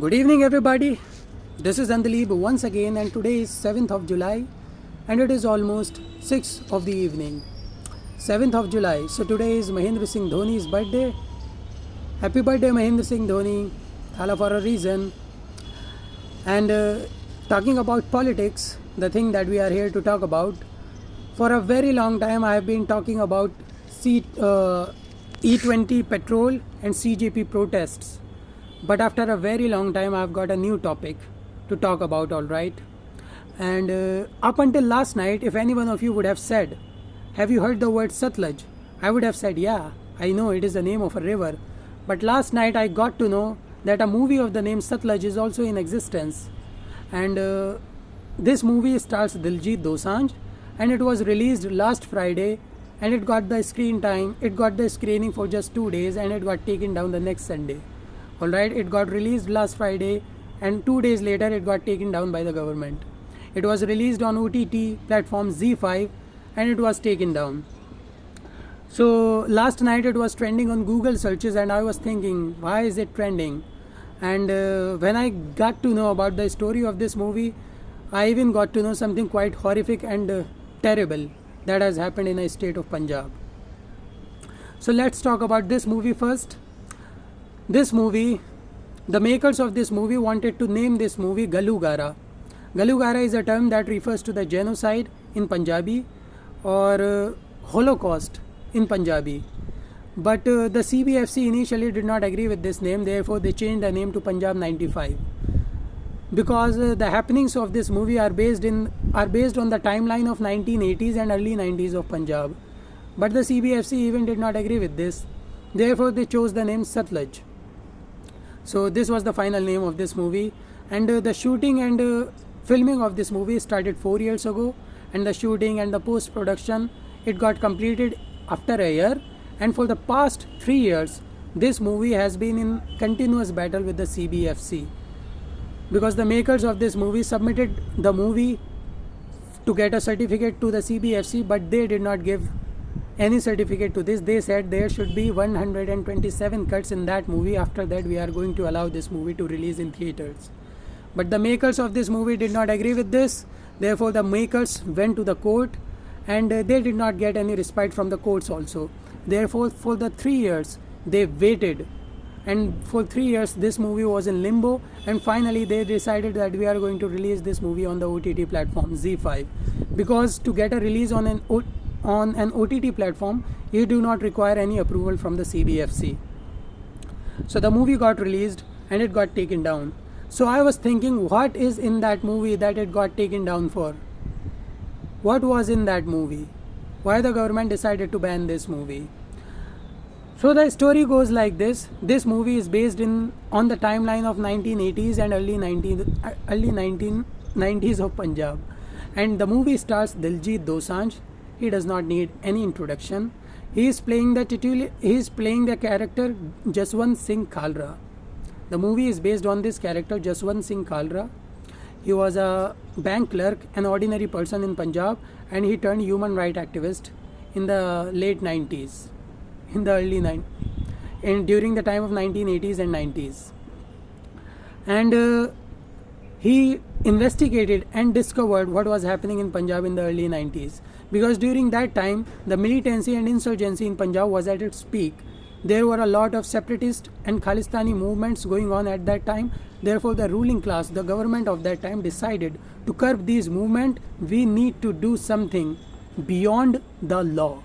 Good evening, everybody. This is Andaleeb once again, and today is 7th of July, and it is almost 6 of the evening. 7th of July. So today is Mahendra Singh Dhoni's birthday. Happy birthday, Mahendra Singh Dhoni. Thala for a reason. And talking about politics, the thing that we are here to talk about, for a very long time I have been talking about E20 petrol and CJP protests. But after a very long time, I've got a new topic to talk about, alright? And up until last night, if any one of you would have said, have you heard the word Satluj? I would have said, yeah, I know it is the name of a river. But last night I got to know that a movie of the name Satluj is also in existence. And this movie stars Diljit Dosanjh, and it was released last Friday, and it got the screening for just 2 days, and it got taken down the next Sunday. Alright, it got released last Friday, and 2 days later it got taken down by the government. It was released on OTT platform ZEE5, and it was taken down. So last night it was trending on Google searches, and I was thinking, why is it trending? And when I got to know about the story of this movie, I even got to know something quite horrific and terrible that has happened in a state of Punjab. So let's talk about this movie first. This movie, the makers of this movie wanted to name this movie Galugara. Galugara is a term that refers to the genocide in Punjabi, or Holocaust in Punjabi. But the CBFC initially did not agree with this name, therefore they changed the name to Punjab 95. Because the happenings of this movie are based on the timeline of 1980s and early 90s of Punjab. But the CBFC even did not agree with this, therefore they chose the name Satluj. So this was the final name of this movie, and the shooting and filming of this movie started 4 years ago, and the shooting and the post-production, it got completed after a year, and for the past 3 years this movie has been in continuous battle with the CBFC, because the makers of this movie submitted the movie to get a certificate to the CBFC, but they did not give any certificate to this. They said there should be 127 cuts in that movie. After that we are going to allow this movie to release in theaters. But the makers of this movie did not agree with this, therefore the makers went to the court, and they did not get any respite from the courts also. Therefore for the 3 years they waited, and for 3 years this movie was in limbo, and finally they decided that we are going to release this movie on the OTT platform ZEE5, because to get a release on an OTT platform, you do not require any approval from the CBFC. So the movie got released and it got taken down. So I was thinking, what is in that movie that it got taken down for? What was in that movie? Why the government decided to ban this movie? So the story goes like this. This movie is based on the timeline of 1980s and early 1990s of Punjab. And the movie stars Diljit Dosanjh. He does not need any introduction. He is playing the character Jaswant Singh Khalra. The movie is based on this character Jaswant Singh Khalra. He was a bank clerk, an ordinary person in Punjab, and he turned human rights activist in the late 90s, in the early 90s, and during the time of 1980s and 90s. And he investigated and discovered what was happening in Punjab in the early 90s, because during that time the militancy and insurgency in Punjab was at its peak. There were a lot of separatist and Khalistani movements going on at that time. Therefore the ruling class, the government of that time, decided to curb these movements. We need to do something beyond the law.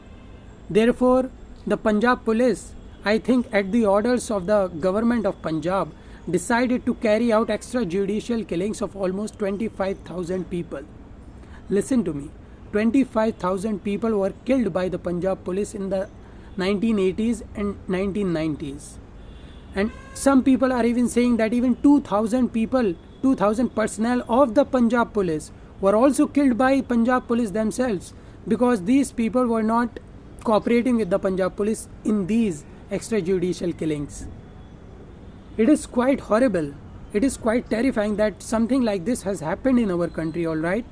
Therefore the Punjab police, I think at the orders of the government of Punjab, decided to carry out extrajudicial killings of almost 25,000 people. Listen to me. 25,000 people were killed by the Punjab police in the 1980s and 1990s. And some people are even saying that even 2,000 people, 2,000 personnel of the Punjab police were also killed by Punjab police themselves, because these people were not cooperating with the Punjab police in these extrajudicial killings. It is quite horrible. It is quite terrifying that something like this has happened in our country, alright?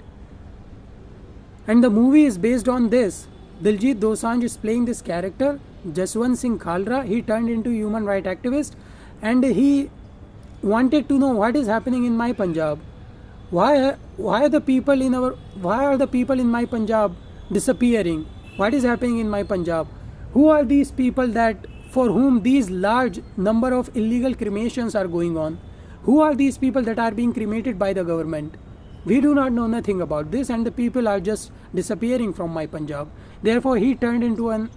And the movie is based on this. Diljit Dosanjh is playing this character, Jaswant Singh Khalra. He turned into human rights activist, and he wanted to know what is happening in my Punjab. Why are the people in my Punjab disappearing? What is happening in my Punjab? Who are these people that for whom these large number of illegal cremations are going on? Who are these people that are being cremated by the government? We do not know nothing about this, and the people are just disappearing from my Punjab. Therefore, he turned into an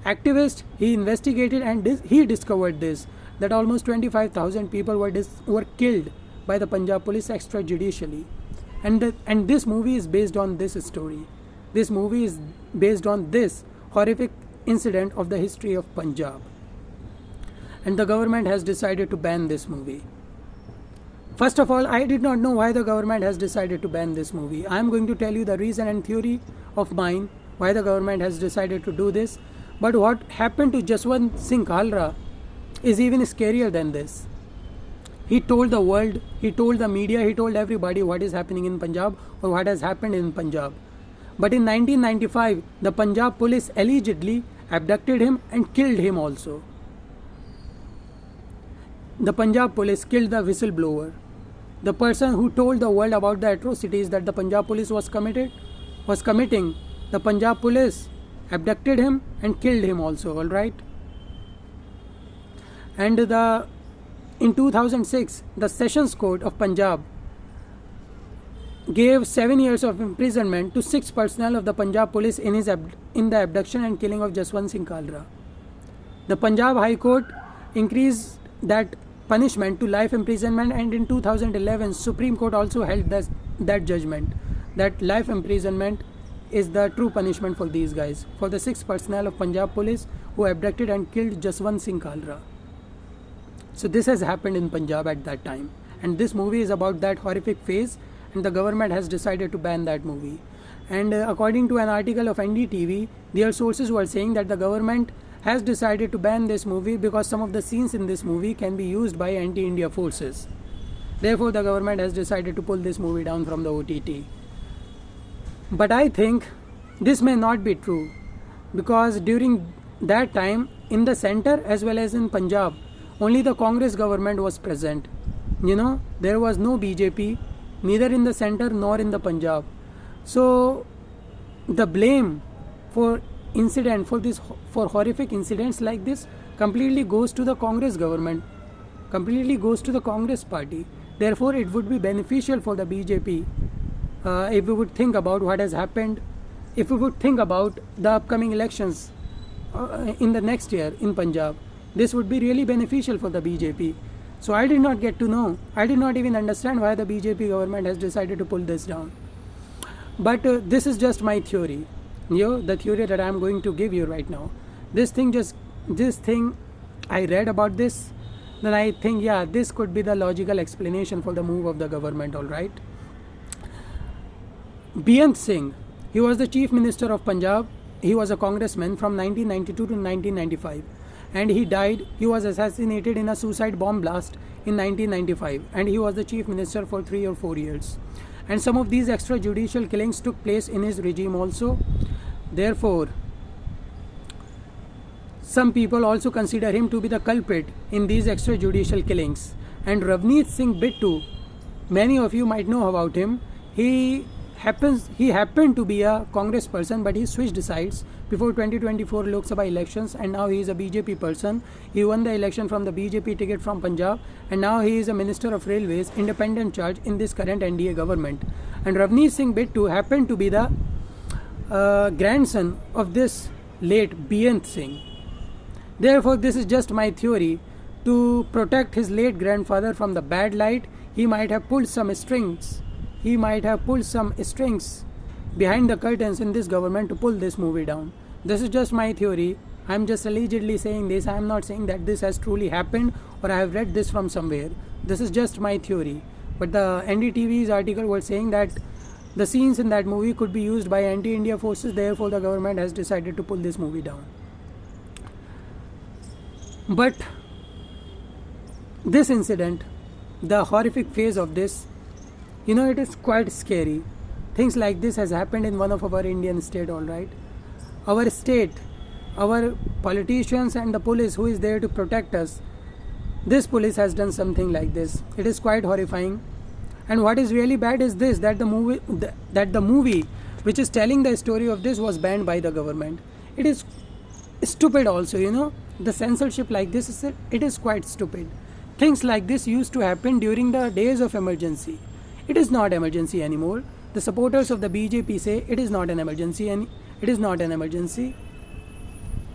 activist. He investigated, and he discovered this, that almost 25,000 people were killed by the Punjab police extrajudicially. And this movie is based on this story. This movie is based on this horrific incident of the history of Punjab. And the government has decided to ban this movie. First of all, I did not know why the government has decided to ban this movie. I am going to tell you the reason and theory of mine why the government has decided to do this. But what happened to Jaswant Singh Kalra is even scarier than this. He told the world, he told the media, he told everybody what is happening in Punjab or what has happened in Punjab. But in 1995, the Punjab police allegedly abducted him and killed him also. The Punjab police killed the whistleblower. The person who told the world about the atrocities that the Punjab police was committing, the Punjab police abducted him and killed him also, alright? And in 2006, the Sessions Court of Punjab gave 7 years of imprisonment to 6 personnel of the Punjab police in the abduction and killing of Jaswant Singh Kalra. The Punjab High Court increased that punishment to life imprisonment, and in 2011 Supreme Court also held that judgment that life imprisonment is the true punishment for these guys, for the 6 personnel of Punjab police who abducted and killed Jaswant Singh Kalra. So this has happened in Punjab at that time, and this movie is about that horrific phase, and the government has decided to ban that movie. And according to an article of NDTV, their sources were saying that the government has decided to ban this movie because some of the scenes in this movie can be used by anti-India forces. Therefore, the government has decided to pull this movie down from the OTT. But I think this may not be true, because during that time in the center as well as in Punjab, only the Congress government was present. There was no BJP, neither in the center nor in the Punjab. So the blame for horrific incidents like this completely goes to the Congress government, completely goes to the Congress party. Therefore, it would be beneficial for the BJP if we would think about what has happened, if we would think about the upcoming elections in the next year in Punjab. This would be really beneficial for the BJP. So I did not get to know, I did not even understand why the BJP government has decided to pull this down. But this is just my theory, the theory that I am going to give you right now. This thing, I read about this, then I think, yeah, this could be the logical explanation for the move of the government, alright. Beyant Singh, he was the Chief Minister of Punjab. He was a congressman from 1992 to 1995. And he died, he was assassinated in a suicide bomb blast in 1995. And he was the Chief Minister for 3 or 4 years. And some of these extrajudicial killings took place in his regime also. Therefore, some people also consider him to be the culprit in these extrajudicial killings. And Ravneet Singh Bittu, many of you might know about him. He happened to be a Congress person, but he switched sides before 2024 Lok Sabha elections, and now he is a BJP person. He won the election from the BJP ticket from Punjab, and now he is a Minister of Railways, independent charge in this current NDA government. And Ravneet Singh Bittu happened to be the grandson of this late Beyant Singh. Therefore, this is just my theory. To protect his late grandfather from the bad light, he might have pulled some strings. He might have pulled some strings behind the curtains in this government to pull this movie down. This is just my theory. I am just allegedly saying this. I am not saying that this has truly happened or I have read this from somewhere. This is just my theory. But the NDTV's article was saying that the scenes in that movie could be used by anti-India forces. Therefore, the government has decided to pull this movie down. But this incident, the horrific phase of this, it is quite scary. Things like this has happened in one of our Indian state, alright. Our state, our politicians and the police who is there to protect us, this police has done something like this. It is quite horrifying. And what is really bad is this, that the movie which is telling the story of this was banned by the government. It is stupid also, the censorship like this it is quite stupid. Things like this used to happen during the days of emergency. It is not emergency anymore. The supporters of the BJP say it is not an emergency, and it is not an emergency.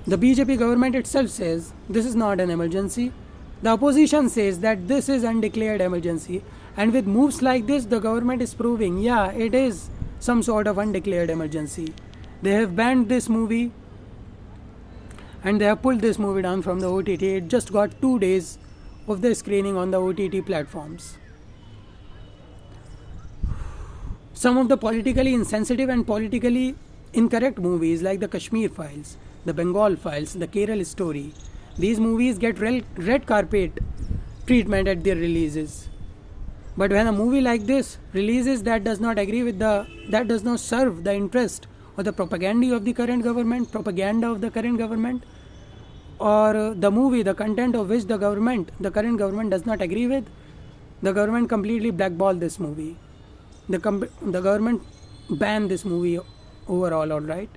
The BJP government itself says this is not an emergency. The opposition says that this is undeclared emergency. And with moves like this, the government is proving, yeah, it is some sort of undeclared emergency. They have banned this movie and they have pulled this movie down from the OTT. It just got 2 days of the screening on the OTT platforms. Some of the politically insensitive and politically incorrect movies like the Kashmir Files, the Bengal Files, the Kerala Story, these movies get red carpet treatment at their releases. But when a movie like this releases that does not serve the interest or the propaganda of the current government, or the movie, the content of which the current government does not agree with, the government completely blackball this movie. The government banned this movie overall, alright?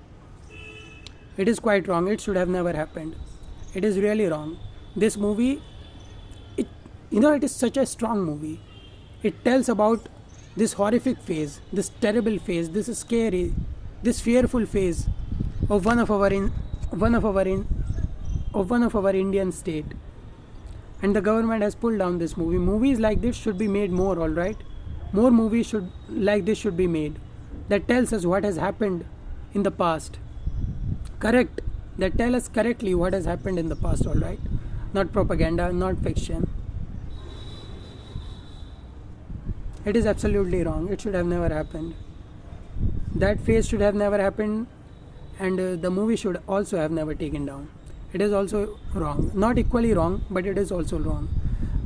It is quite wrong. It should have never happened. It is really wrong. This movie, it is such a strong movie. It tells about this horrific phase, this terrible phase, this scary, this fearful phase of one of our Indian state. And the government has pulled down this movie. Movies like this should be made more, alright? More movies like this should be made that tells us what has happened in the past. Correct. That tell us correctly what has happened in the past, alright? Not propaganda, not fiction. It is absolutely wrong. It should have never happened. That phase should have never happened, and the movie should also have never taken down. It is also wrong. Not equally wrong, but it is also wrong.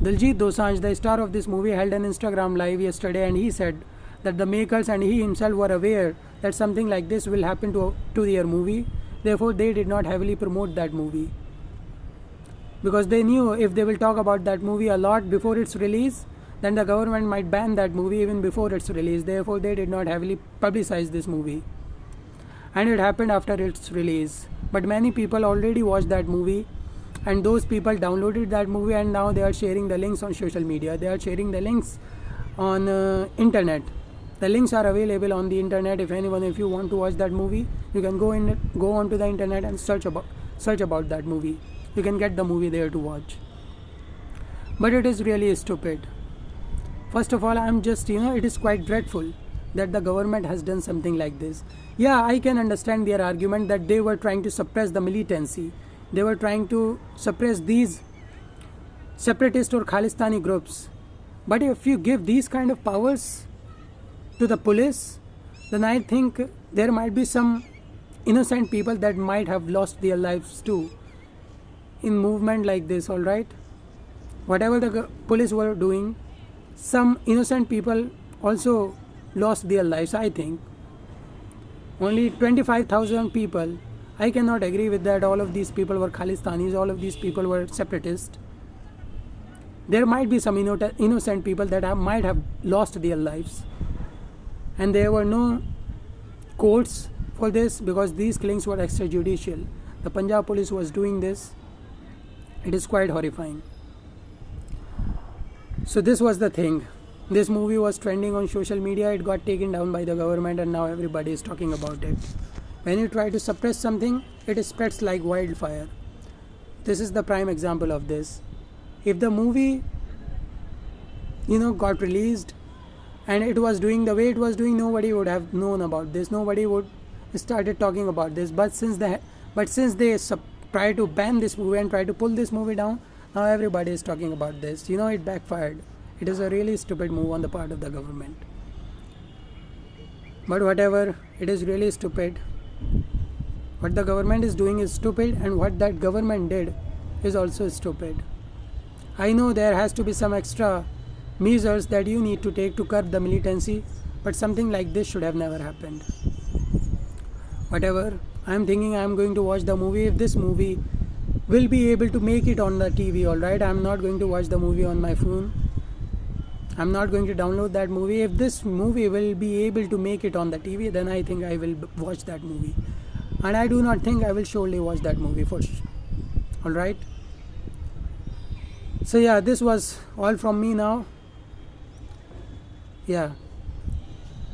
Diljit Dosanjh, the star of this movie, held an Instagram live yesterday, and he said that the makers and he himself were aware that something like this will happen to their movie. Therefore, they did not heavily promote that movie. Because they knew if they will talk about that movie a lot before its release, then the government might ban that movie even before its release. Therefore, they did not heavily publicize this movie. And it happened after its release. But many people already watched that movie, and those people downloaded that movie, and now they are sharing the links on social media. They are sharing the links on internet. The links are available on the internet. If you want to watch that movie, you can go onto the internet and search about that movie. You can get the movie there to watch. But it is really stupid. First of all, it is quite dreadful that the government has done something like this. Yeah, I can understand their argument that they were trying to suppress the militancy. They were trying to suppress these separatist or Khalistani groups. But if you give these kind of powers to the police, then I think there might be some innocent people that might have lost their lives too in movement like this, alright? Whatever the police were doing, some innocent people also lost their lives, I think. Only 25,000 people. I cannot agree with that. All of these people were Khalistanis, all of these people were separatists. There might be some innocent people that might have lost their lives. And there were no courts for this because these killings were extrajudicial. The Punjab police was doing this. It is quite horrifying. So this was the thing. This movie was trending on social media. It got taken down by the government, and now everybody is talking about it. When you try to suppress something, it spreads like wildfire. This is the prime example of this. If the movie, got released and it was doing the way it was doing, nobody would have known about this. Nobody would started talking about this. But since they try to ban this movie and try to pull this movie down, now everybody is talking about this. It backfired. It is a really stupid move on the part of the government. But whatever, it is really stupid. What the government is doing is stupid, and what that government did is also stupid. I know there has to be some extra measures that you need to take to curb the militancy, but something like this should have never happened. Whatever, I am thinking I am going to watch the movie. If this movie will be able to make it on the TV, alright? I'm not going to watch the movie on my phone. I'm not going to download that movie. If this movie will be able to make it on the TV, then I think I will watch that movie. And I do not think I will surely watch that movie for sure. Alright? So yeah, this was all from me now. Yeah.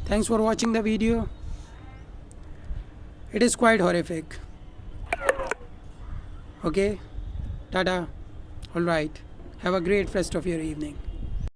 Thanks for watching the video. It is quite horrific. Okay? Tada. Alright. Have a great rest of your evening.